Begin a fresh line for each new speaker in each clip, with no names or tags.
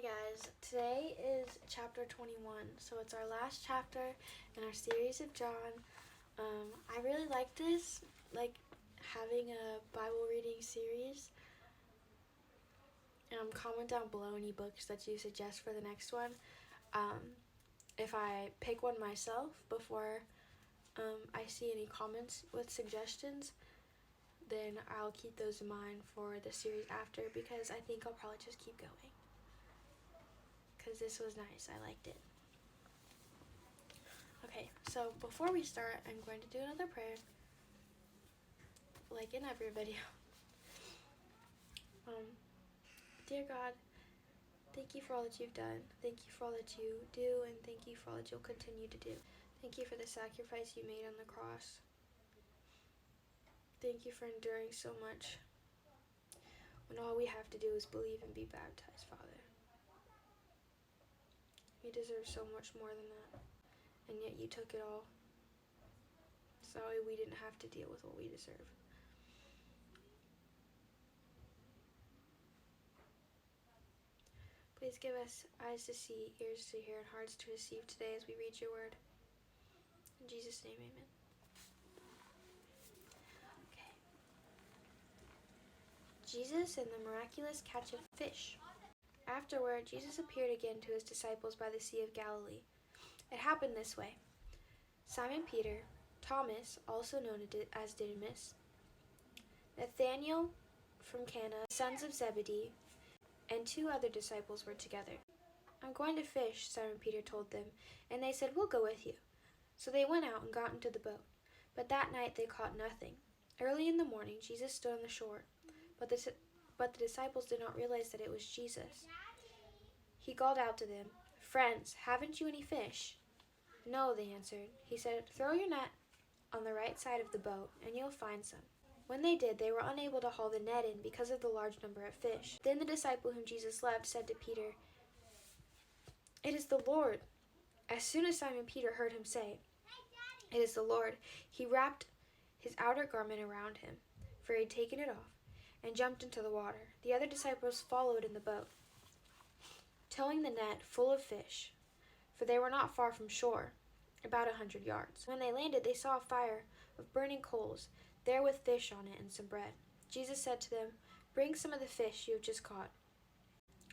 Hi guys, today is chapter 21, so it's our last chapter in our series of John. I really like this, having a Bible reading series. Comment down below any books that you suggest for the next one. If I pick one myself before I see any comments with suggestions, then I'll keep those in mind for the series after, because I think I'll probably just keep going. Because this was nice. I liked it. Okay, so before we start, I'm going to do another prayer, like in every video. Dear God, thank you for all that you've done. Thank you for all that you do, and thank you for all that you'll continue to do. Thank you for the sacrifice you made on the cross. Thank you for enduring so much when all we have to do is believe and be baptized, Father. We deserve so much more than that, and yet you took it all. Sorry we didn't have to deal with what we deserve. Please give us eyes to see, ears to hear, and hearts to receive today as we read your word. In Jesus' name, amen. Okay. Jesus and the miraculous catch of fish. Afterward, Jesus appeared again to his disciples by the Sea of Galilee. It happened this way. Simon Peter, Thomas, also known as Didymus, Nathanael from Cana, sons of Zebedee, and 2 other disciples were together. I'm going to fish, Simon Peter told them, and they said, "We'll go with you." So they went out and got into the boat. But that night they caught nothing. Early in the morning, Jesus stood on the shore, but the disciples did not realize that it was Jesus. He called out to them, "Friends, haven't you any fish?" "No," they answered. He said, "Throw your net on the right side of the boat, and you'll find some." When they did, they were unable to haul the net in because of the large number of fish. Then the disciple whom Jesus loved said to Peter, "It is the Lord." As soon as Simon Peter heard him say, "It is the Lord," he wrapped his outer garment around him, for he had taken it off, and jumped into the water. The other disciples followed in the boat, towing the net full of fish, for they were not far from shore, about 100 yards. When they landed, they saw a fire of burning coals, there with fish on it and some bread. Jesus said to them, "Bring some of the fish you have just caught."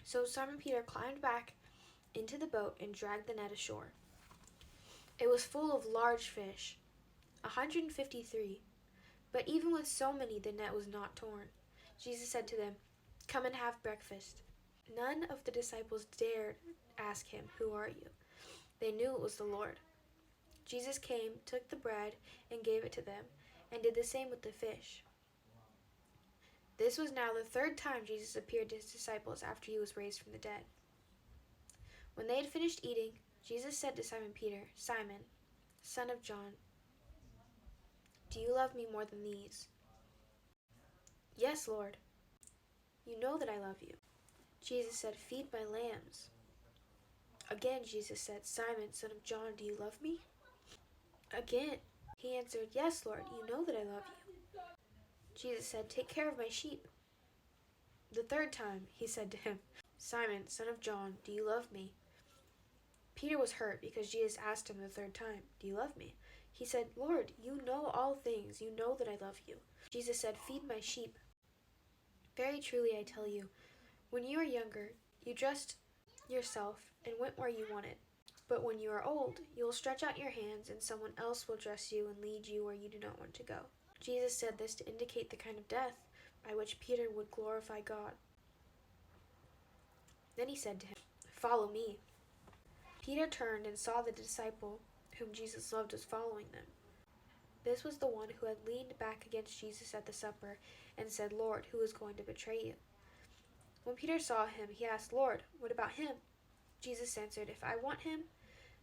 So Simon Peter climbed back into the boat and dragged the net ashore. It was full of large fish, 153, but even with so many the net was not torn. Jesus said to them, "Come and have breakfast." None of the disciples dared ask him, "Who are you?" They knew it was the Lord. Jesus came, took the bread, and gave it to them, and did the same with the fish. This was now the 3rd time Jesus appeared to his disciples after he was raised from the dead. When they had finished eating, Jesus said to Simon Peter, "Simon, son of John, do you love me more than these?" "Yes, Lord. You know that I love you." Jesus said, "Feed my lambs." Again Jesus said, "Simon, son of John, do you love me?" Again he answered, "Yes, Lord, you know that I love you." Jesus said, "Take care of my sheep." The 3rd time he said to him, "Simon, son of John, do you love me?" Peter was hurt because Jesus asked him the 3rd time, "Do you love me?" He said, "Lord, you know all things. You know that I love you." Jesus said, "Feed my sheep. Very truly I tell you, when you were younger, you dressed yourself and went where you wanted. But when you are old, you will stretch out your hands, and someone else will dress you and lead you where you do not want to go." Jesus said this to indicate the kind of death by which Peter would glorify God. Then he said to him, "Follow me." Peter turned and saw the disciple whom Jesus loved was following them. This was the one who had leaned back against Jesus at the supper and said, "Lord, who is going to betray you?" When Peter saw him, he asked, "Lord, what about him?" Jesus answered, "If I want him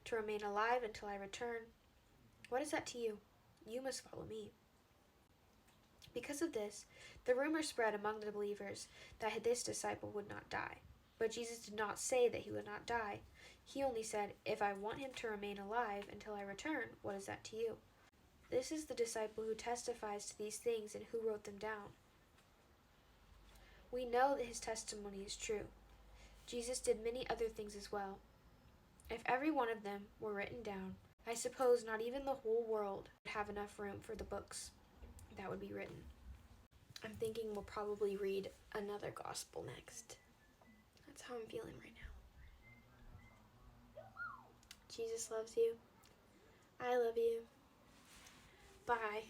to remain alive until I return, what is that to you? You must follow me." Because of this, the rumor spread among the believers that this disciple would not die. But Jesus did not say that he would not die. He only said, "If I want him to remain alive until I return, what is that to you?" This is the disciple who testifies to these things and who wrote them down. We know that his testimony is true. Jesus did many other things as well. If every one of them were written down, I suppose not even the whole world would have enough room for the books that would be written. I'm thinking we'll probably read another gospel next. That's how I'm feeling right now. Jesus loves you. I love you. Bye.